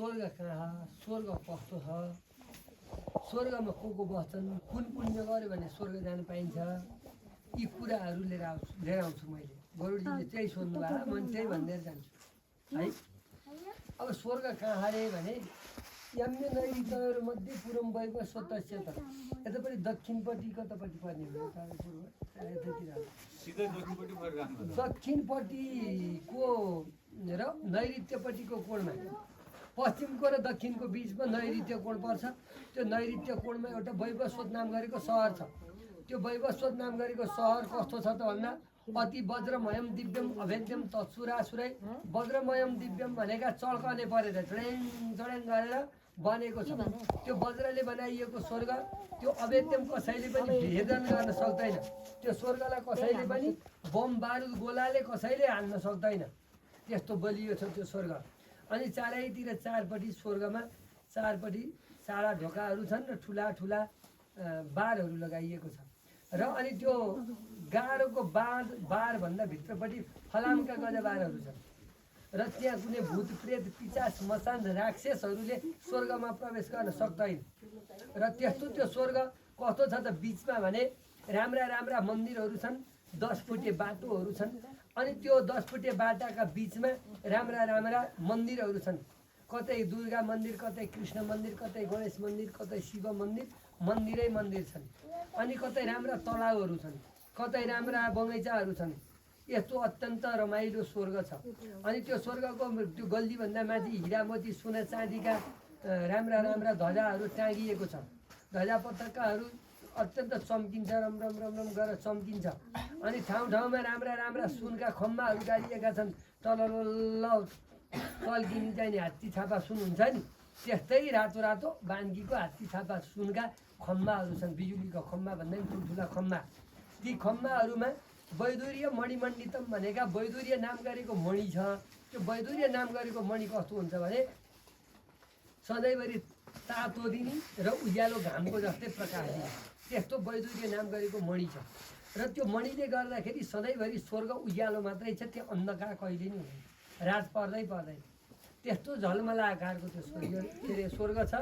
स्वर्ग कहाँ, स्वर्ग कस्तो छ, स्वर्गमा को बस्छन्, कुन पुण्य गर्यो भने स्वर्ग जान पाइन्छ, यी कुराहरू लिएर आउँछु मैले। गरुडजीले त्यही सोध्नुभयो, म त्यही भनिदिएर जान्छु है। अब स्वर्ग कहाँ अरे भने यम्य नैऋत्यहरूमध्ये पूर्वम भएको स्वतस्य त यतापट्टि दक्षिणपट्टि कतापट्टि पर्ने हो दक्षिणपट्टिको र नैऋत्यपट्टिको कोणमा, पश्चिमको र दक्षिणको बिचमा नैऋत्य कोण पर्छ। त्यो नैऋत्य कोणमा एउटा वैवस्वत नाम गरेको सहर छ। त्यो वैवस्वत नाम गरेको सहर कस्तो छ त भन्दा अति वज्रमयम दिव्यम अभेद्यम तत्सुरासुरै। वज्रमयम दिव्यम भनेका चड्कने परेर चडेङ चडेङ गरेर बनेको छ। त्यो वज्रले बनाइएको स्वर्ग, त्यो अभेद्यम कसैले पनि भेदन गर्न सक्दैन। त्यो स्वर्गलाई कसैले पनि बम बारुद गोलाले कसैले हाल्न सक्दैन, त्यस्तो बलियो छ त्यो स्वर्ग। अनि चारैतिर चारपट्टि स्वर्गमा चारपट्टि सारा ढोकाहरू छन् र ठुला ठुला बारहरू लगाइएको छ। र अनि त्यो गारोको बारभन्दा भित्रपट्टि फलामका गजबारहरू छन्। र त्यहाँ कुनै भूत प्रेत पिचास मसान राक्षसहरूले स्वर्गमा प्रवेश गर्न सक्दैन। र त्यस्तो त्यो स्वर्ग कस्तो छ त, बिचमा भने राम्रा राम्रा मन्दिरहरू छन्, 10 फुटे बाटोहरू छन्। अनि त्यो 10 फुटे बाटाका बिचमा राम्रा राम्रा मन्दिरहरू छन्। कतै दुर्गा मन्दिर, कतै कृष्ण मन्दिर, कतै गणेश मन्दिर, कतै शिव मन्दिर, मन्दिरै मन्दिर छन्। अनि कतै राम्रा तलाउहरू छन्, कतै राम्रा बगैँचाहरू छन्। यस्तो अत्यन्त रमाइलो स्वर्ग छ। अनि त्यो स्वर्गको त्यो गल्लीभन्दा माथि हिरामती सुना चाँदीका राम्रा राम्रा ध्वजाहरू टाँगिएको छ। ध्वजा पताकाहरू अत्यन्त चम्किन्छ, रम रम रम रम गरेर चम्किन्छ। अनि ठाउँ ठाउँमा राम्रा राम्रा सुनका खम्बाहरू गाडिएका छन्। तलल्ल तल्किने चाहिँ नि हात्ती छापा सुन हुन्छ नि, त्यस्तै रातो रातो बान्कीको हात्ती छापा सुनका खम्बाहरू छन्। बिजुलीको खम्बा भन्दा पनि ठुल्ठुला खम्बा। ती खम्बाहरूमा वैदुर्य मणिमण्डितम भनेका वैदुर्य नाम गरेको मणि छ। त्यो वैदुर्य नाम गरेको मणि कस्तो हुन्छ भने सधैँभरि तातो दिने र उज्यालो घामको जस्तै प्रकाश दिने, त्यस्तो वैदुर्य नाम गरेको मणि छ। र त्यो मणिले गर्दाखेरि सधैँभरि स्वर्ग उज्यालो मात्रै छ, त्यो अन्धकार कहिले नि हुँदैन, रात पर्दै पर्दैन। त्यस्तो झलमला आकारको त्यो के अरे स्वर्ग छ।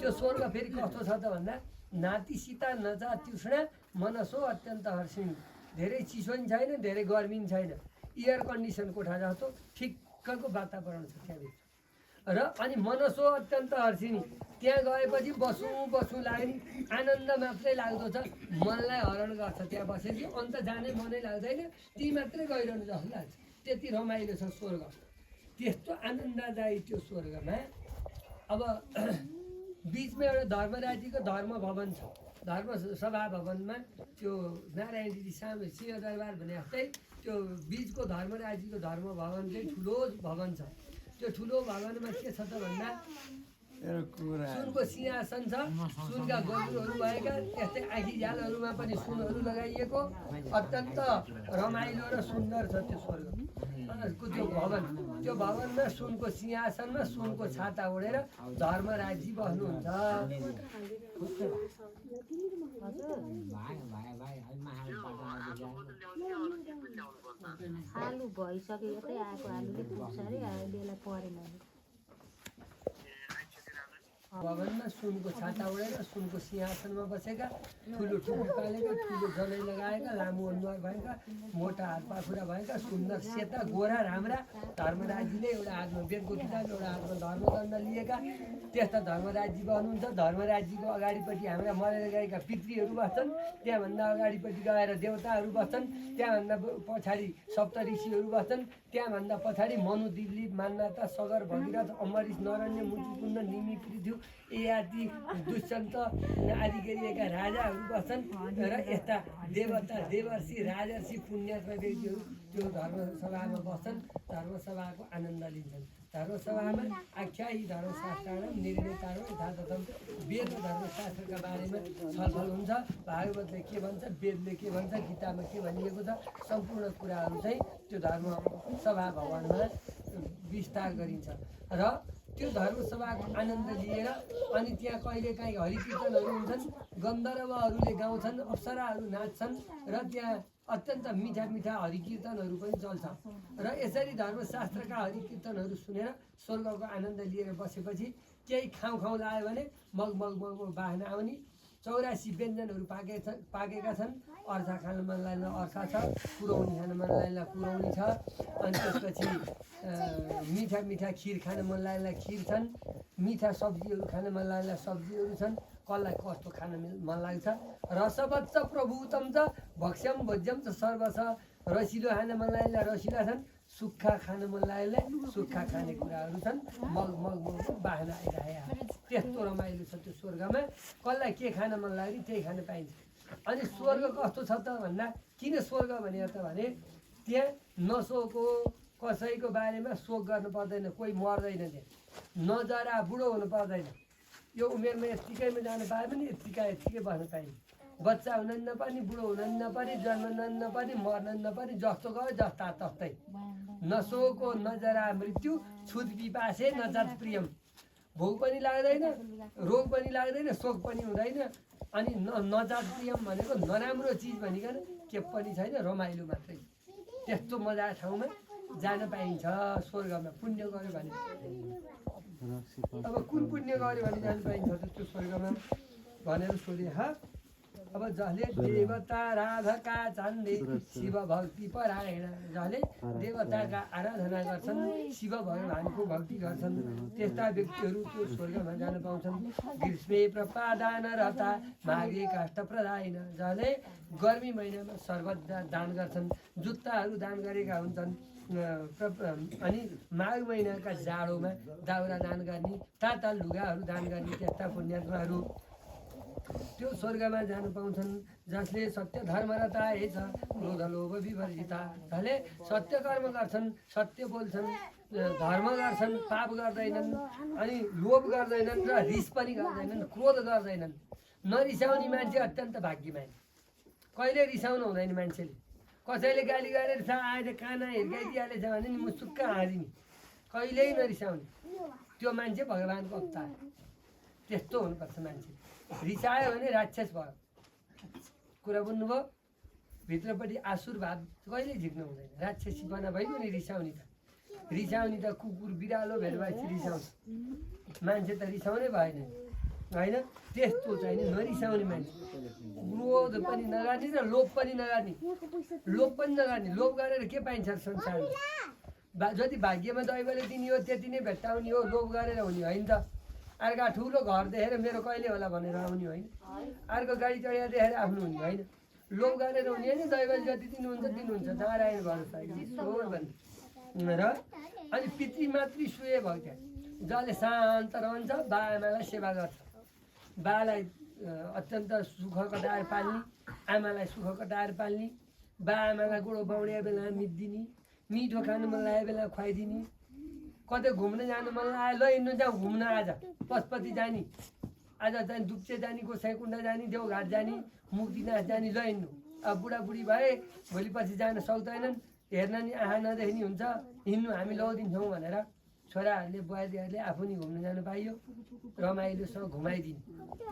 त्यो स्वर्ग फेरि कस्तो छ त भन्दा नाति सीता नचा तृष्णा मनसो अत्यन्त हर्षिणी। धेरै चिसो पनि छैन, धेरै गर्मी पनि छैन, एयर कन्डिसन कोठा जस्तो ठिक्कको वातावरण छ त्यहाँभित्र। र अनि मनसो अत्यन्त हर्षिणी, त्यहाँ गएपछि बसौँ लाग्ने आनन्द मात्रै लाग्दो छ। मनलाई हरण गर्छ त्यहाँ बसेपछि, अन्त जाने मनै लाग्दैन, ती मात्रै गइरहनु जस्तो लाग्छ। त्यति रमाइलो छ स्वर्ग। त्यस्तो आनन्ददायी त्यो स्वर्गमा अब बिचमा एउटा धर्मराजीको धर्म भवन छ। धर्म सभा भवनमा त्यो नारायणजी सामु सिंहदरबार भने जस्तै त्यो बिचको धर्मराजीको धर्म भवन चाहिँ ठुलो भवन छ। त्यो ठुलो भवनमा के छ त भन्दा सुनको सिंहासन छ, सुनका गजुरहरू भएका, त्यस्तै आँखी झ्यालहरूमा पनि सुनहरू लगाइएको अत्यन्त रमाइलो र सुन्दर छ त्यो स्वर्गको त्यो भवन। त्यो भवनमा सुनको सिंहासनमा सुनको छाता ओढेर धर्मराजी बस्नुहुन्छ। आलु भइसक्यो, यतै आएको आलुले पुग्छ अरे, अहिले परेन। भवनमा सुनको छाता ओढेर सुनको सिंहासनमा बसेका, ठुलो टुपी पालेका, ठुलो जनै लगाएका, लामो अनुहार भएका, मोटा हात पाखुरा भएका, सुन्दर सेता गोरा राम्रा धर्मराजीले एउटा हातमा बेदको किताब, एउटा हातमा धर्मदण्ड लिएका त्यस्ता धर्मराजी बस्नुहुन्छ। धर्मराजीको अगाडिपट्टि हाम्रा मरेर गएका पितृहरू बस्छन्, त्यहाँभन्दा अगाडिपट्टि गएर देवताहरू बस्छन्, त्यहाँभन्दा पछाडि सप्त ऋषिहरू बस्छन्, त्यहाँभन्दा पछाडि मनु दिलीप मान्यता सगर भगीरथ अम्बरीश नरण्य मुचुकुण्ड निमि पृथ्वी ययाति दुष्यन्त आदि गरिएका राजाहरू बस्छन्। र यस्ता देवता देवर्षि राजर्षि पुण्यका व्यक्तिहरू त्यो धर्मसभामा बस्छन्, धर्मसभाको आनन्द लिन्छन्। धर्मसभामा आख्यायी धर्मशास्त्रम निर्णयतारो यथातथम वेद धर्मशास्त्रका बारेमा छलफल हुन्छ। भागवतले के भन्छ, वेदले के भन्छ, गीतामा के भनिएको छ, सम्पूर्ण कुराहरू चाहिँ त्यो धर्मसभा भवनमा विस्तार गरिन्छ। र त्यो धर्मसभाको आनन्द लिएर अनि त्यहाँ कहिलेकाहीँ हरिकीर्तनहरू हुन्छन्, गन्धर्वहरूले गाउँछन्, अप्सराहरू नाच्छन्, र त्यहाँ अत्यन्त मिठा मिठा हरिकीर्तनहरू पनि चल्छ र यसरी धर्मशास्त्रका हरिकीर्तनहरू सुनेर स्वर्गको आनन्द लिएर बसेपछि केही खाउँ लाग्यो भने मग मग मग मग बाहना आउने 84 व्यञ्जनहरू पाकेका छन् अर्सा खान मन लाग्ने अर्सा छ पुरौनी खान मन लाग्ने पुरौनी छ अनि त्यसपछि मिठा मिठा खिर खान मन लाग्ने खिर छन् मिठा सब्जीहरू खान मन लाग्ने सब्जीहरू छन् कसलाई कस्तो खान मन लाग्छ रसवत्स प्रभुतम च भक्ष्यम भोज्यम च सर्वस रसिलो खान मन लाग्ने रसिला छन् सुक्खा खान मन लाग्ने सुक्खा खाने कुराहरू छन् मग मग मग बाहना आइरहेको त्यस्तो रमाइलो छ त्यो स्वर्गमा कसलाई के खान मन लाग्यो त्यही खान पाइन्छ अनि स्वर्ग कस्तो छ त भन्दा किन स्वर्ग भने त भने त्यहाँ नसोको कसैको बारेमा शोक गर्नु पर्दैन कोही मर्दैन त्यहाँ नजरा बुढो हुनु पर्दैन यो उमेरमा यत्तिकैमा जानु पायो भने यत्तिकै बस्न पाइन्छ बच्चा हुन नपर्ने बुढो हुन नपर्ने जन्मन नपर्ने मर्न नपर्ने जस्तो गयो जस्ता तस्तै नसोको नजरा मृत्यु छुत पिपासे नजात प्रियम भोक पनि लाग्दैन रोग पनि लाग्दैन शोक पनि हुँदैन अनि नजात प्रियम भनेको नराम्रो चिज भनिकन के पनि छैन रमाइलो मात्रै त्यस्तो मजा ठाउँमा जान पाइन्छ स्वर्गमा पुण्य गर्यो भने अब कुन पुण्य गर्यो भने जान पाइन्छ त्यस्तो स्वर्गमा भनेर सोधे अब जसले देवता राधका चान्दे शिव भक्ति परायण जसले देवताका आराधना गर्छन् शिव भगवानको भक्ति गर्छन् त्यस्ता व्यक्तिहरू त्यो स्वर्गमा जान पाउँछन् ग्रीष्मे प्रपादान रहता माघे काष्ठ प्रदायन जसले गर्मी महिनामा शरबत दान गर्छन् जुत्ताहरू दान गरेका हुन्छन् अनि माघ महिनाका जाडोमा दाउरा दान गर्ने ताता लुगाहरू दान गर्ने त्यस्ता पुण्यात्माहरू त्यो स्वर्गमा जान पाउँछन् जसले सत्य धर्मरता छ क्रोध लोभ विवर्जिता जसले सत्य कर्म गर्छन् सत्य बोल्छन् धर्म गर्छन् पाप गर्दैनन् अनि लोभ गर्दैनन् र रिस पनि गर्दैनन् क्रोध गर्दैनन् नरिसाउने मान्छे अत्यन्त भाग्यमान कहिले रिसाउनु हुँदैन मान्छेले कसैले गाली गरेर छ आएर काना हिर्काइदिइहालेछ भने नि मुसुक्क हाँसिने कहिल्यै नरिसाउने त्यो मान्छे भगवानको अवतार त्यस्तो हुनुपर्छ मान्छे रिसायो भने राक्षस भयो कुरा बुझ्नुभयो भित्रपट्टि आसुर भाव कहिले झिक्नु हुँदैन राक्षसीपना भइगयो नि रिसाउने त कुकुर बिरालो भेट भएपछि रिसाउँछ मान्छे त रिसाउनै भएन होइन त्यस्तो चाहिँ नि नरिसाउने मान्छे क्रोध पनि नगर्ने र लोभ पनि नगर्ने लोभ गरेर के पाइन्छ संसारमा जति भाग्यमा दैवले दिने हो त्यति नै भेट्टाउने हो लोभ गरेर हुने होइन त अर्का ठुलो घर देखेर मेरो कहिले होला भनेर आउने होइन अर्को गाडी चढेर देखेर आफ्नो हुने होइन लोभ गरेर हुने होइन दैवले जति दिनुहुन्छ नारायण भरोसा भन्ने र अनि पितृमातृ सुय भक्त्या जसले शान्त रहन्छ बाआमालाई सेवा गर्छ बालाई अत्यन्त सुख कटाएर पाल्ने आमालाई सुख कटाएर पाल्ने बाआमालाई गोडो बाउडिया बेला मिदिने मिठो खानु मन लागेको बेला खुवाइदिने कतै घुम्न जानु मन लाग्यो ल हिँड्नु जाउँ घुम्न आज पशुपति जाने आज जाने दुप्चे जाने गोसाइकुण्ड जाने देवघाट जाने मुक्तिनाथ जाने ल हिँड्नु अब बुढाबुढी भए भोलि पछि जान सक्दैनन् हेर्न नि आँखा नदेखिने हुन्छ हिँड्नु हामी लगिदिन्छौँ भनेर छोराहरूले बुहारीहरूले आफू नि घुम्न जानु पाइयो रमाइलोसँग घुमाइदिने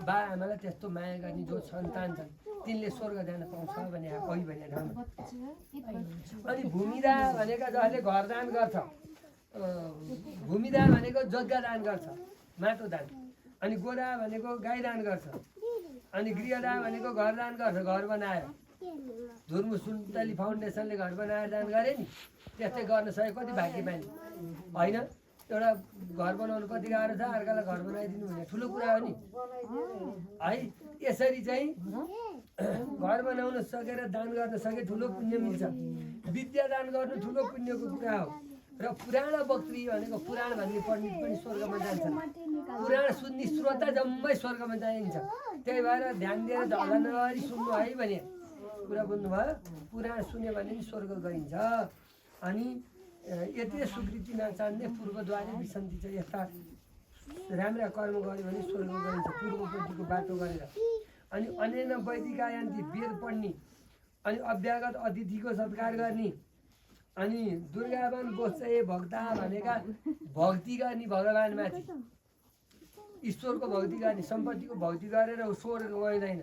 बा आमालाई त्यस्तो माया गर्ने जो सन्तान छन् तिनले स्वर्ग जान पाउँछ भने कोही भने ठाउँमा अनि भूमिदा भनेका जसले घर दान गर्छ भूमिदान भनेको जग्गा दान गर्छ माटो दान अनि गोदा भनेको गाई दान गर्छ अनि गृहदान भनेको घर दान गर्छ घर बनाएर धुर्मु सुन्तली फाउन्डेसनले घर बनाएर दान गरे नि त्यस्तै गर्न सके कति भाग्य पाइन्छ होइन एउटा घर बनाउनु कति गाह्रो छ अर्कालाई घर बनाइदिनु भने ठुलो कुरा हो नि है यसरी चाहिँ घर बनाउन सकेर दान गर्न सके ठुलो पुण्य मिल्छ विद्या दान गर्नु ठुलो पुण्यको कुरा हो र पुराण वक्त्री भनेको पुराण भन्ने पण्डित पनि स्वर्गमा जान्छन् पुराण सुन्ने श्रोता जम्मै स्वर्गमा जाइन्छ त्यही भएर ध्यान दिएर झगडा नगरी सुन्नु है भने कुरा बुझ्नुभयो पुराण सुन्यो भने नि स्वर्ग गइन्छ अनि यति सुकृति नचान्ने पूर्वद्वारे विसन्ति छ यस्ता राम्रा कर्म गर्यो भने स्वर्ग गइन्छ पूर्वपट्टिको बाटो गरेर अनि अन्य वैदिकायान्ति वेद पढ्ने अनि अभ्यागत अतिथिको सत्कार गर्ने अनि दुर्गावन बोच्चे भक्ता भनेका भक्ति गर्ने भगवान्माथि ईश्वरको भक्ति गर्ने सम्पत्तिको भक्ति गरेर स्वर्ग गइँदैन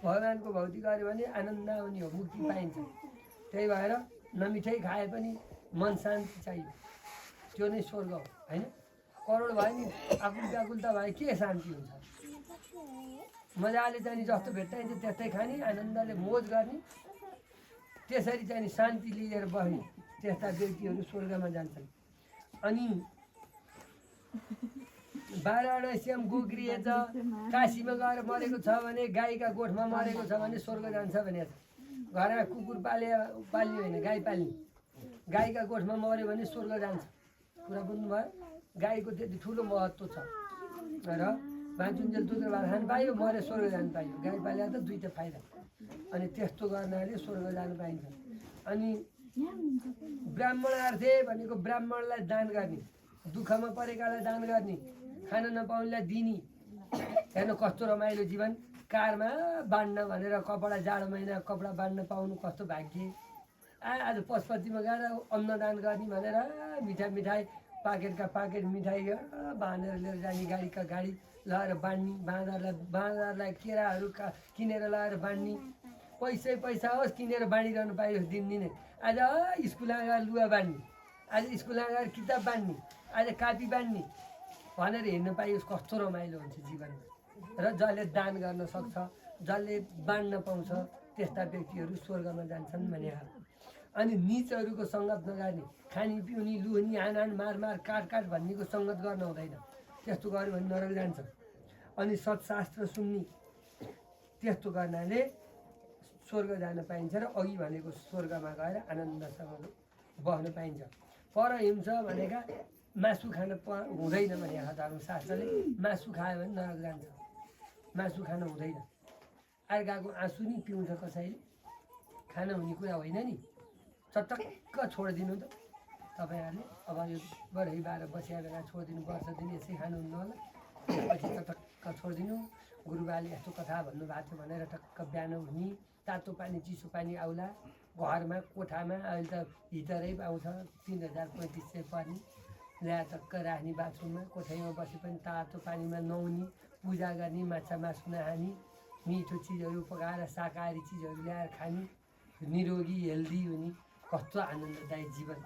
भगवान्को भक्ति गर्यो भने आनन्द आउने हो मुक्ति पाइन्छ त्यही भएर नमिठाई खाए पनि मन शान्ति चाहियो, त्यो नै स्वर्ग हो होइन। करोड भयो नि आकुल व्याकुलता भयो के शान्ति हुन्छ? मजाले चाहिँ जस्तो भेट्टाइन्छ त्यस्तै खाने, आनन्दले मोज गर्ने, त्यसरी चाहिँ शान्ति लिएर बस्ने त्यस्ता व्यक्तिहरू स्वर्गमा जान्छन्। अनि वाराणसीमा गोग्रिएछ, काशीमा गएर मरेको छ भने, गाईका गोठमा मरेको छ भने स्वर्ग जान्छ भने, घरमा कुकुर पाल्ने होइन गाई पाल्ने, गाईका गोठमा मऱ्यो भने स्वर्ग जान्छ। कुरा बुझ्नुभयो? गाईको त्यति ठुलो महत्त्व छ र बाँचुन्जेल दुध र भात खान पायो, मरे स्वर्ग जानु पाइयो। गाई पाले त दुईवटा फाइदा। अनि त्यस्तो गर्नाले स्वर्ग जानु पाइन्छ। अनि ब्राह्मणार्थे भनेको ब्राह्मणलाई दान गर्ने, दुःखमा परेकालाई दान गर्ने, खान नपाउनेलाई दिने। हेर्नु कस्तो रमाइलो जीवन, कारमा बाँड्न भनेर कपडा, जाडो महिना कपडा बाँड्न पाउनु कस्तो भाग्य। आज पशुपतिमा गएर अन्नदान गर्ने भनेर मिठाई पाकेटका पाकेट मिठाई बाँधेर लिएर जाने, गाडीका गाडी लगाएर बाँड्ने, बाँदरलाई केराहरू किनेर लगाएर बाँड्ने। पैसा होस् किनेर बाँडिरहनु पाइयोस् दिनदिनै। आज स्कुल गएर लुगा बाँड्ने, आज स्कुल गएर किताब बाँड्ने, आज कापी बाँड्ने भनेर हेर्न पाइयोस्, कस्तो रमाइलो हुन्छ जीवनमा। र जसले दान गर्न सक्छ, जसले बाँड्न पाउँछ, त्यस्ता व्यक्तिहरू स्वर्गमा जान्छन् भने। अनि नीचहरूको सङ्गत नगर्ने, खानी पिउने, लुहनी, हानहान, मारमार, काट भन्नेको सङ्गत गर्न हुँदैन। त्यस्तो गऱ्यो भने नरक जान्छ। अनि सत्शास्त्र सुन्ने, त्यस्तो गर्नाले स्वर्ग जान पाइन्छ र अघि भनेको स्वर्गमा गएर आनन्दसँग बस्न पाइन्छ। परहिंस भनेका मासु खान हुँदैन भने धर्मशास्त्रले, मासु खायो भने नरक जान्छ, मासु खान हुँदैन। अर्काको आँसु नि पिउँछ कसैले, खान हुने कुरा होइन नि। चटक्क छोडिदिनु त तपाईँहरूले। अब यो बढी बाह्र बसिया बेला छोडिदिनु, वर्ष दिन यसै खानुहुन्न होला, त्यसपछि चटक्क छोडिदिनु। गुरुबाले यस्तो कथा भन्नुभएको थियो भनेर टक्क बिहान उठ्ने, तातो पानी चिसो पानी आउला, घरमा कोठामा अहिले त हिटरै पाउँछ, 3035 पर्ने, ल्याएर टक्क राख्ने बाथरुममा, कोठैमा बसे पनि तातो पानीमा नुहाउने, पूजा गर्ने, माछा मासु नखाने, मिठो चिजहरू पकाएर शाकाहारी चिजहरू ल्याएर खाने, निरोगी हेल्दी हुने, कस्तो आनन्ददायी जीवन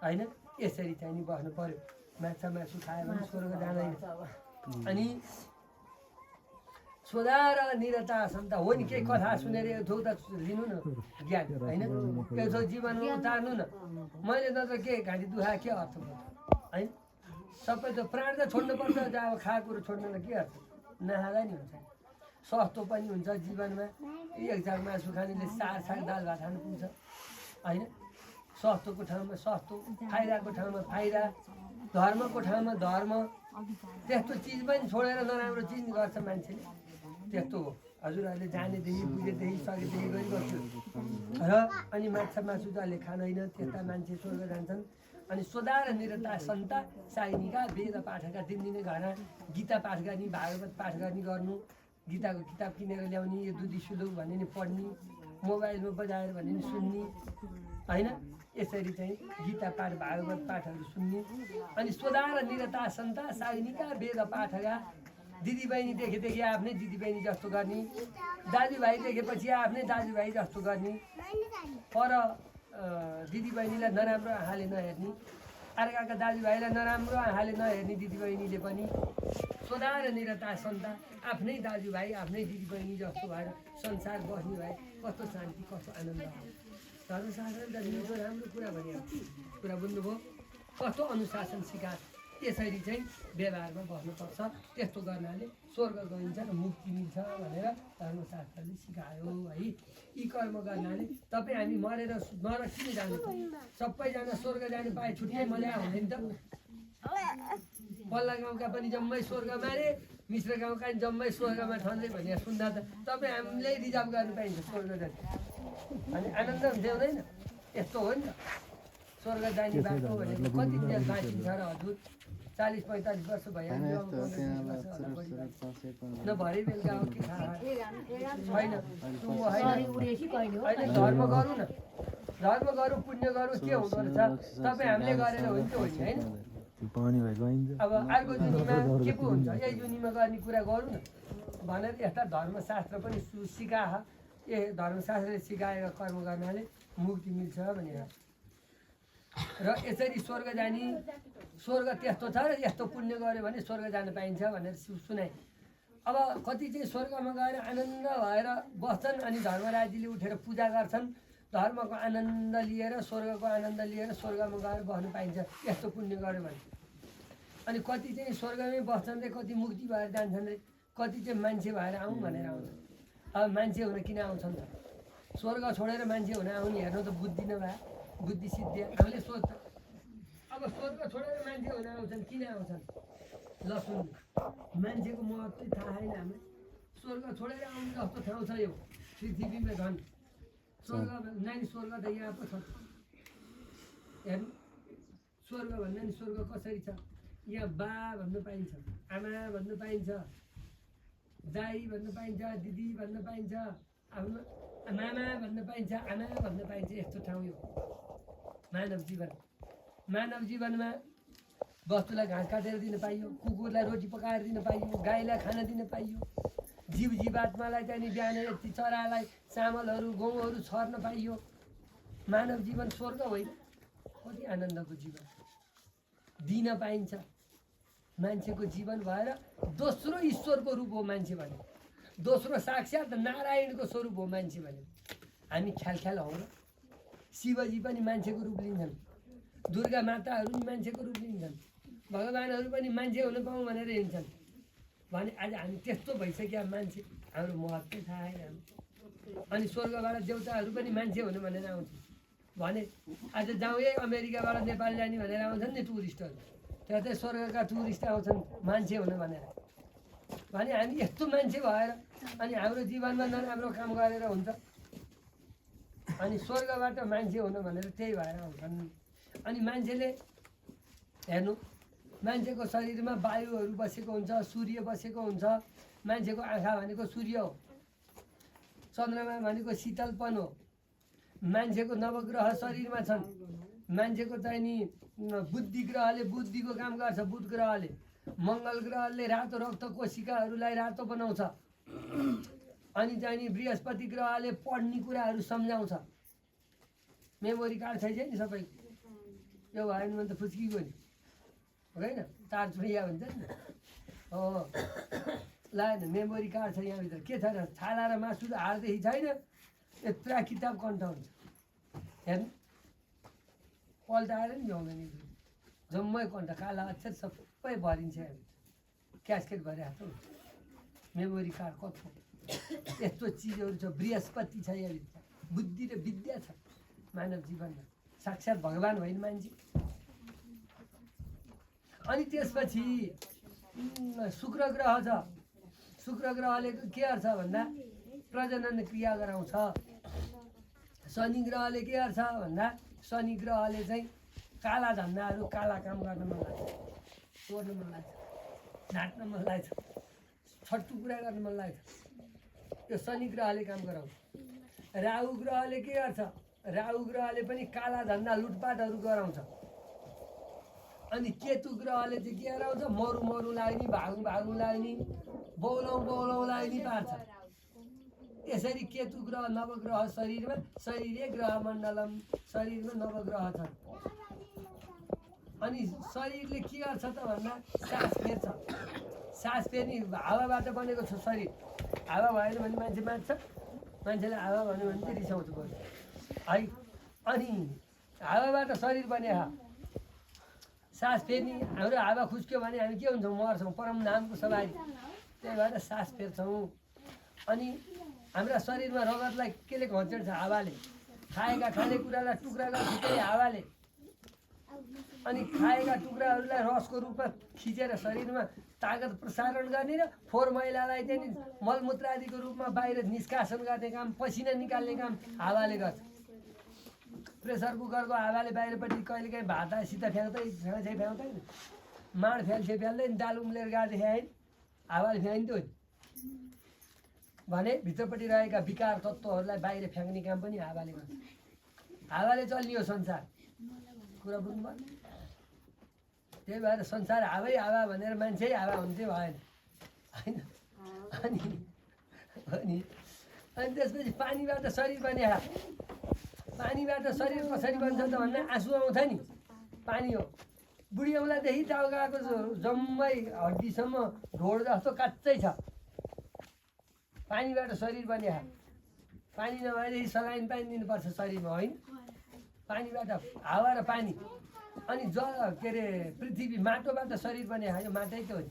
होइन। यसरी चाहिँ नि बस्नु पर्यो। माछा मासु खायो भने स्वर्ग जाँदैन। अनि सोधा र निरता सन्ता हो नि, केही कथा सुनेर यो त लिनु न ज्ञान होइन, यो जीवनमा उतार्नु न। मैले त के घाँटी दुखा के अर्थ पर्छ होइन? सबै त प्राण त छोड्नुपर्छ, अब खाएको कुरो छोड्नुलाई के अर्थ? नखाँदा नि हुन्छ, सस्तो पनि हुन्छ जीवनमा। एक झाग मासु खानेले 4 छाक दाल भात खानु पुग्छ होइन। सस्तोको ठाउँमा सस्तो, फाइदाको ठाउँमा फाइदा, धर्मको ठाउँमा धर्म। त्यस्तो चिज पनि छोडेर नराम्रो चिज गर्छ मान्छेले, त्यस्तो हो। हजुरहरूले जानेदेखि बुझेदेखि सकेदेखि गरिबस्छु र अनि माछा मासु जसले खाँदैन त्यस्ता मान्छे स्वर्ग जान्छन्। अनि सोधा र निरता सन्ता साइनिका, वेद पाठका दिनदिनै घरमा गीता पाठ गर्ने, भागवत पाठ गर्ने गर्नु, गीताको किताब किनेर ल्याउने, यो दुधी सुलु भने नि पढ्ने, मोबाइलमा बजाएर भने नि सुन्ने होइन। यसरी चाहिँ गीता पाठ भागवत पाठहरू सुन्ने। अनि सोधा र निरता सन्ता साइनिका, वेद पाठका, दिदीबहिनी देखेदेखि आफ्नै दिदीबहिनी जस्तो गर्ने, दाजुभाइ देखेपछि आफ्नै दाजुभाइ जस्तो गर्ने, पर दिदीबहिनीलाई नराम्रो आँखाले नहेर्ने, अर्काका दाजुभाइलाई नराम्रो आँखाले नहेर्ने दिदीबहिनीले पनि। सोधा र निरता सन्ता, आफ्नै दाजुभाइ आफ्नै दिदीबहिनी जस्तो भएर संसार बस्ने भए कस्तो शान्ति, कस्तो आनन्द। धर्मशास्त्रले त मिठो राम्रो कुरा भने कुरा बुझ्नुभयो, कस्तो अनुशासन सिका। यसरी चाहिँ व्यवहारमा बस्नुपर्छ, त्यस्तो गर्नाले स्वर्ग गइन्छ र मुक्ति मिल्छ भनेर धर्मशास्त्रले सिकायो है। यी कर्म गर्नाले तपाईँ हामी मरेर नरक किन जानु? सबैजना स्वर्ग जानु पाए छुट्टै मजा हुँदैन त। पल्ला गाउँका पनि जम्मै स्वर्गमा रे, मिश्र गाउँका पनि जम्मै स्वर्गमा छन् रे भनेर सुन्दा त तपाईँ हामीले रिजर्भ गर्नु पाइन्छ स्वर्ग जाने। अनि आनन्द हुन्छ हुँदैन? यस्तो हो नि त। स्वर्ग जाने बाटो भनेको कति दिन बाँचिन्छ र हजुर? 40-45 वर्ष भइहाल्यो, न भरे बेलुका हो कि थाहा छैन। अहिले धर्म गरौँ न, धर्म गरौँ, पुण्य गरौँ, के हुँदो रहेछ? तपाईँ हामीले गरेर हुन्छ होइन? अब अर्को जुनीमा के पो हुन्छ, यही जुनीमा गर्ने कुरा गरौँ न भनेर यस्ता धर्मशास्त्र पनि सिकाह धर्मशास्त्रले सिकाएर कर्म गर्नाले मुक्ति मिल्छ भनेर। र यसरी स्वर्ग जाने, स्वर्ग त्यस्तो छ र यस्तो पुण्य गऱ्यो भने स्वर्ग जान पाइन्छ भनेर सुनाए। अब कति चाहिँ स्वर्गमा गएर आनन्द भएर बस्छन् अनि धर्मराजीले उठेर पूजा गर्छन्, धर्मको आनन्द लिएर स्वर्गको आनन्द लिएर स्वर्गमा गएर बस्नु पाइन्छ यस्तो पुण्य गऱ्यो भने। अनि कति चाहिँ स्वर्गमै बस्छन् रे, कति मुक्ति भएर जान्छन् रे, कति चाहिँ मान्छे भएर आउँ भनेर आउँछन्। अब मान्छे हुन किन आउँछन् त? स्वर्ग छोडेर मान्छे हुन आउने हेर्नु त बुद्धि नभए, बुद्धि सिद्धि हामीले सोध्छ। अब स्वर्ग छोडेर मान्छे हुन आउँछन् किन आउँछन्? ल सुन्नु, मान्छेको महत्त्व थाहा छैन हामीलाई। स्वर्ग छोडेर आउनु जस्तो ठाउँ छ यो पृथ्वीमा झन्। स्वर्ग नानी स्वर्ग त यहाँ पो छ हेर्नु। स्वर्ग भन्दा नि स्वर्ग कसरी छ? यहाँ बा भन्नु पाइन्छ, आमा भन्नु पाइन्छ, दाई भन्नु पाइन्छ, दिदी भन्नु पाइन्छ, आफ्नो मामा भन्नु पाइन्छ, आमा भन्नु पाइन्छ। यस्तो ठाउँ यो मानव जीवन। मानव जीवनमा वस्तुलाई घाँस काटेर दिन पाइयो, कुकुरलाई रोटी पकाएर दिन पाइयो, गाईलाई खाना दिन पाइयो, जीव जीवात्मालाई चाहिँ नि बिहान यति चरालाई चामलहरू गहुँहरू छर्न पाइयो। मानव जीवन स्वर्ग होइन, कति आनन्दको जीवन दिन पाइन्छ। मान्छेको जीवन भएर दोस्रो ईश्वरको रूप हो मान्छे भने, दोस्रो साक्षात नारायणको स्वरूप हो मान्छे भने। हामी ख्याल ख्याल हौ र। शिवजी पनि मान्छेको रूप लिन्छन्, दुर्गा माताहरू पनि मान्छेको रूप लिन्छन्, भगवानहरू पनि मान्छे हुन पाऊँ भनेर हिँड्छन् भने आज हामी त्यस्तो भइसक्यो मान्छे, हाम्रो महत्त्व थाहा छैन। अनि स्वर्गबाट देउताहरू पनि मान्छे हुनु भनेर आउँछन् भने आज जाउँ है अमेरिकाबाट नेपाल जाने भनेर आउँछन् नि टुरिस्टहरू, त्यहाँ चाहिँ स्वर्गका टुरिस्ट आउँछन् मान्छे हुनु भनेर। भने हामी यस्तो मान्छे भएर अनि हाम्रो जीवनमा नराम्रो काम गरेर हुन्छ। अनि स्वर्गबाट मान्छे हुनु भनेर त्यही भएर आउँछन्। अनि मान्छेले हेर्नु, मान्छेको शरीरमा वायुहरू बसेको हुन्छ, सूर्य बसेको हुन्छ। मान्छेको आँखा भनेको सूर्य हो, चन्द्रमा भनेको शीतलपन हो। मान्छेको नवग्रह शरीरमा छन्। मान्छेको चाहिँ नि बुद्धि ग्रहले बुद्धिको काम गर्छ, बुध ग्रहले। मङ्गल ग्रहले रातो रक्त कोशिकाहरूलाई रातो बनाउँछ। अनि चाहिँ नि बृहस्पति ग्रहले पढ्ने कुराहरू सम्झाउँछ। मेमोरी कार्ड छैन नि सबैको, यो भएन भने त फुच्किगयो नि होइन, तार छुडिया भन्छ नि। हो लाएन, मेमोरी कार्ड छ यहाँभित्र। के छ र, छाला र मासु र हारदेखि छैन, यत्रा किताब कण्ठ हुन्छ। हेर्नु पल्टाएर नि भ्याउँदैन, जम्मै कण्ठ काला अक्षर सबै भरिन्छ यहाँभित्र, क्यासकेट भरिरहेको छ। मेमोरी कार्ड कस्तो यस्तो चिजहरू छ। बृहस्पति छ यहाँभित्र, बुद्धि र विद्या छ मानव जीवनमा। साक्षात् भगवान् होइन मान्छे। अनि त्यसपछि शुक्र ग्रह छ। शुक्र ग्रहले के गर्छ भन्दा प्रजनन क्रिया गराउँछ। शनि ग्रहले के गर्छ भन्दा शनि ग्रहले चाहिँ काला धन्दाहरू, काला काम गर्न मन लाग्छ, चोर्न मन लाग्छ, ढाँट्न मन लाग्छ, छट्टु कुरा गर्न मन लाग्छ, यो शनि ग्रहले काम गराउँछ। राहु ग्रहले के गर्छ? राहु ग्रहले पनि काला धन्दा लुटपाटहरू गराउँछ। अनि केतु ग्रहले चाहिँ के गराउँछ? मरु मरु लाग्ने, भागौँ भागौँ लाग्ने, बौलौँ बौलौँ लाग्ने पार्छ। यसरी केतु ग्रह नवग्रह शरीरमा, शरीरे ग्रह मण्डलम, शरीरमा नवग्रह छन्। अनि शरीरले के गर्छ त भन्दा सास फेर्छ। सास फेर्ने हावाबाट बनेको छ शरीर। हावा भएन भने मान्छे मान्छ, मान्छेले हावा भन्यो भने चाहिँ रिसाउँछ बढी है। अनि हावाबाट शरीर बने। सास फेर्ने, हाम्रो हावा खुस्क्यो भने हामी के हुन्छौँ? मर्छौँ, परम धामको सवारी। त्यही भएर सास फेर्छौँ। अनि हाम्रा शरीरमा रगतलाई केले घन्चेड्छ? हावाले। खाएका खानेकुरालाई टुक्रा गर्छ त्यही हावाले। अनि खाएका टुक्राहरूलाई रसको रूपमा खिचेर शरीरमा तागत प्रसारण गर्ने र फोहोर मैलालाई चाहिँ मलमूत्र आदिको रूपमा बाहिर निष्कासन गर्ने काम, पसिना निकाल्ने काम हावाले गर्छ। प्रेसर कुकरको हावाले बाहिरपट्टि कहिलेकाहीँ भात सिधा फ्याउँदैन, माड फ्याल्दैन, दाल उम्लेर गाड्दै है हावाले फ्याइन्थ्यो भने भित्रपट्टि रहेका विकार तत्त्वहरूलाई बाहिर फ्याँक्ने काम पनि हावाले गर्छ। हावाले चल्ने हो संसार, कुरा बुझ्नु भयो? त्यही भएर संसार हावै हावा भनेर मान्छे हावा हुने चाहिँ भएन होइन। अनि अनि त्यसपछि पानीबाट शरीर बने पानीबाट शरीर कसरी बन्छ त भन्दा आँसु आउँछ नि पानी हो बुढी औँलादेखि टाउकाको जम्मै हड्डीसम्म ढोड जस्तो काँच्चै छ पानीबाट शरीर बने पानी नभएदेखि सलाइन पानी दिनुपर्छ शरीरमा होइन पानीबाट हावा र पानी अनि जल के अरे पृथ्वी माटोबाट शरीर बने यो माटै त हो नि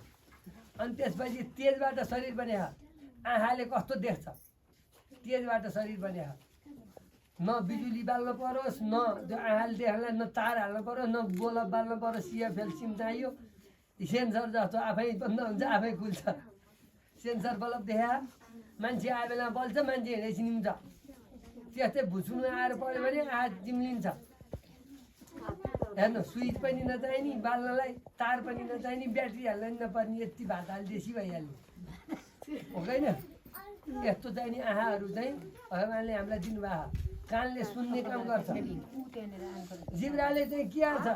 अनि त्यसपछि तेजबाट शरीर बने आँखाले कस्तो देख्छ तेजबाट शरीर बने न बिजुली बाल्नु परोस् न त्यो आँखाले देख्नलाई न तार हाल्नु परोस् न बल्ब बाल्नु परोस् सिएफएल सिम चाहियो सेन्सर जस्तो आफै बन्द हुन्छ आफै खुल्छ सेन्सर बल्ब देखा मान्छे आए बेला बल्छ मान्छे हिँडे चिनिन्छ त्यस्तै भुसुनु आएर पऱ्यो भने आँखा चिम्लिन्छ हेर्नु स्विच पनि नचाहिने बाल्नलाई तार पनि नचाहिने ब्याट्री हाल्न पनि नपर्ने यति भात हालिदिएपछि भइहाल्यो हो होइन यस्तो चाहिने आँखाहरू चाहिँ भगवान्ले हामीलाई दिनुभएको कानले सुन्ने काम गर्छ जिब्राले चाहिँ के हाल्छ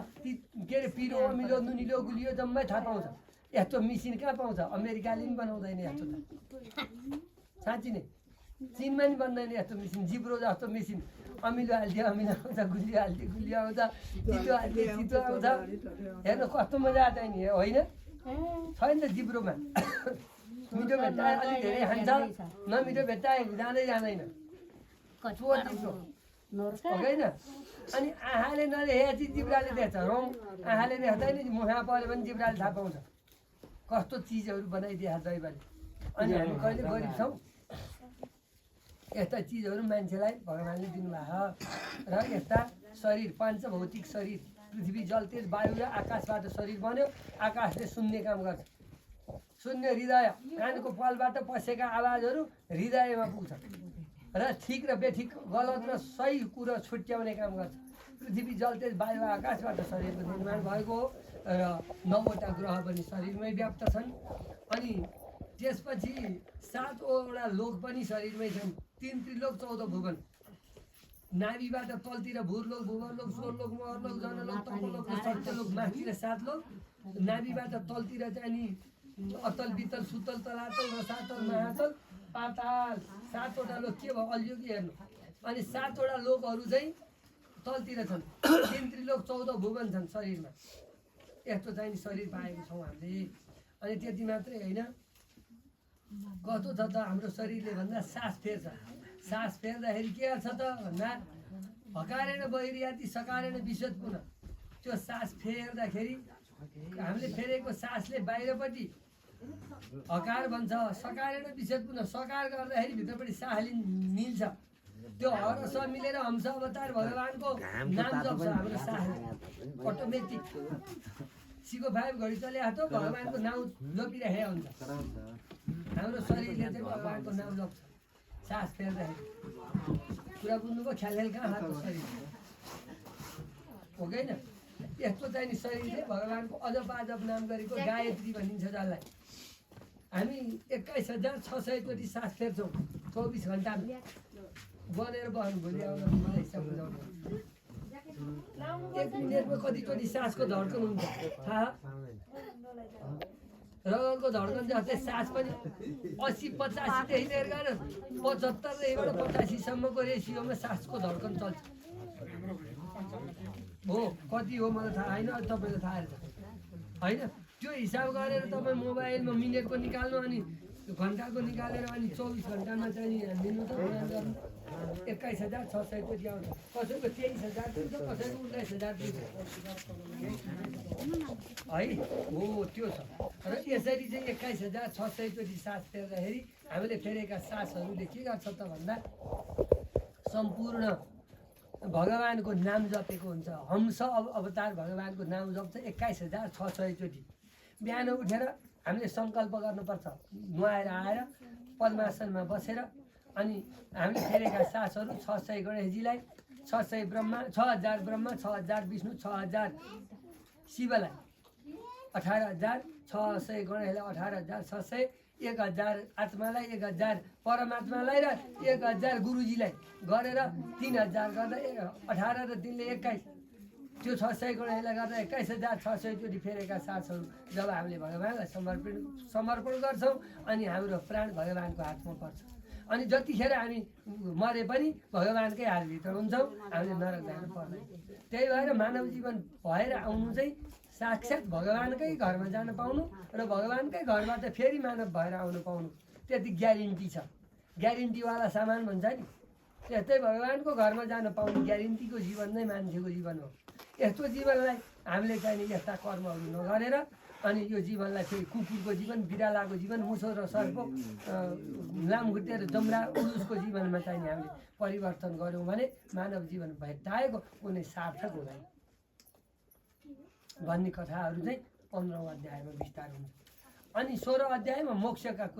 के अरे पिरो अमिलो नुनिलो गुलियो जम्मै थाहा पाउँछ यस्तो मिसिन कहाँ पाउँछ अमेरिकाले पनि बनाउँदैन यस्तो त साँच्ची नै चिनमा नि बन्दैन यस्तो मिसिन जिब्रो जस्तो मिसिन अमिलो हालिदियो अमिलो आउँछ गुलियो हालिदियो गुलियो आउँछ तितो हालिदियो तितो आउँछ हेर्नु कस्तो मजा आउँछ नि होइन छैन त जिब्रोमा मिठो भेट्टाए अलिक धेरै खान्छ नमिठो भेट्टाए जाँदैन होइन अनि आँखाले नदेखेपछि जिब्राले देख्छ रौँ आँखाले देख्दैन नि मुखमा पऱ्यो भने जिब्राले थाहा पाउँछ कस्तो चिजहरू बनाइदिएको दैवले अनि हामी कहिले गरिब छौँ यस्ता चिजहरू मान्छेलाई भगवान्ले दिनुभएको र यस्ता शरीर पाञ्चभौतिक शरीर पृथ्वी जल तेज वायु र आकाशबाट शरीर बन्यो आकाशले सुन्ने काम गर्छ सुन्ने हृदय कानको पलबाट पसेका आवाजहरू हृदयमा पुग्छ र ठिक र बेठिक गलत र सही कुरो छुट्याउने काम गर्छ पृथ्वी जल तेज वायु आकाशबाट शरीरको निर्माण भएको हो र 9वटा ग्रह पनि शरीरमै व्याप्त छन् अनि त्यसपछि 7वटा लोक पनि शरीरमै छन् 3 त्रिलोक 14 भुवन नाभिबाट तलतिर भूरलोक भुवरलोक स्वरलोक महरलोक जनलोक तपलोक र सत्यलोक माथितिर 7 लोक नाभिबाट तलतिर चाहिँ नि अतल बितल सुतल तलातल रसातल महातल पाताल 7वटा लोक के भयो अलियो कि हेर्नु अनि 7वटा लोकहरू चाहिँ तलतिर छन् 3 त्रिलोक 14 भुवन छन् शरीरमा यस्तो चाहिँ नि शरीर पाएको छौँ हामीले अनि त्यति मात्रै होइन कस्तो छ त हाम्रो शरीरले भन्दा सास फेर्छ सास फेर्दाखेरि के गर्छ त भन्दा हकारेण बहिरियाती सकारेण विशद पुनः त्यो सास फेर्दाखेरि हामीले फेरेको सासले बाहिरपट्टि हकार भन्छ सकारेण विशद पुनः सकार गर्दाखेरि भित्रपट्टि सास मिल्छ त्यो हरस मिलेर हंस अवतार भगवान्को नाम जप्छ हाम्रो सास अटोमेटिक सिको 5 घडी चलिआएको त भगवान्को नाउँ जपिरहेको हुन्छ हाम्रो शरीरले चाहिँ भगवान्को नाम जप्छ सास फेर्दाखेरि कुरा बुझ्नुभयो ख्याल कहाँ हातको शरीर हो होइन यस्तो चाहिँ नि शरीरले भगवान्को अजब आजब नाम गरेको गायत्री भनिन्छ जसलाई हामी 21600 चोटि सास फेर्छौँ 24 घन्टामा बनेर बस्नु भोलि आउँदा मलाई हिसाब बुझाउनु 1 मिनटमा कतिचोटि सासको धड्कन हुन्छ थाहा रगतको धड्कन जस्तै सास पनि 80-85 देखि लिएर गएर 75 देखिबाट 85 सम्मको रेसियोमा सासको धड्कन चल्छ हो कति हो मलाई थाहा होइन तपाईँलाई थाहा होइन त्यो हिसाब गरेर तपाईँ मोबाइलमा मिनेटको निकाल्नु अनि घन्टाको निकालेर अनि 24 घन्टामा चाहिँ दिनु त गर्नु 21600 चोटि आउँछ कसैको 23000 दिन्छ कसैको 19000 दिन्छ है हो त्यो छ र यसरी चाहिँ 21600 चोटि सास फेर्दाखेरि हामीले फेरेका सासहरूले के गर्छ त भन्दा सम्पूर्ण भगवान्को नाम जपेको हुन्छ हंस अवतार भगवान्को नाम जप्छ 21600 चोटि बिहान उठेर हामीले सङ्कल्प गर्नुपर्छ नुहाएर आएर पद्मासनमा बसेर अनि हामीले फेरेका सासहरू 600 गणेशजीलाई 600 ब्रह्मा 6000 ब्रह्मा 6000 विष्णु 6000 शिवलाई 18600 गणेशलाई 18600 1000 आत्मालाई 1000 परमात्मालाई र 1000 गुरुजीलाई गरेर 3000 गर्दा 18 र 3 ले 21 त्यो 600 गणेशलाई गर्दा 21600 चोटि फेरेका सासहरू जब हामीले भगवान्लाई समर्पण गर्छौँ अनि हाम्रो प्राण भगवान्को हातमा पर्छ अनि जतिखेर हामी मरे पनि भगवान्कै हातभित्र हुन्छौँ, हामीले नरक जानु पर्दैन। त्यही भएर मानव जीवन भएर आउनु चाहिँ साक्षात् भगवान्कै घरमा जान पाउनु र भगवान्कै घरबाट फेरि मानव भएर आउनु पाउनु, त्यति ग्यारेन्टी छ। ग्यारेन्टीवाला सामान भन्छ नि, त्यस्तै भगवान्को घरमा जान पाउनु ग्यारेन्टीको जीवन नै मान्छेको जीवन हो। यस्तो जीवनलाई हामीले चाहिँ नि यस्ता कर्महरू नगरेर अनि यो जीवनलाई फेरि कुकुरको जीवन, बिरालाको जीवन, मुसो र सर्प, लामखुट्टे र जमरा उसको जीवनमा चाहिँ नि हामीले परिवर्तन गऱ्यौँ भने मानव जीवन भेट्टाएको कुनै सार्थक हुँदैन भन्ने कथाहरू चाहिँ 15औं अध्यायमा विस्तार हुन्छ। अनि 16औं अध्यायमा मोक्षका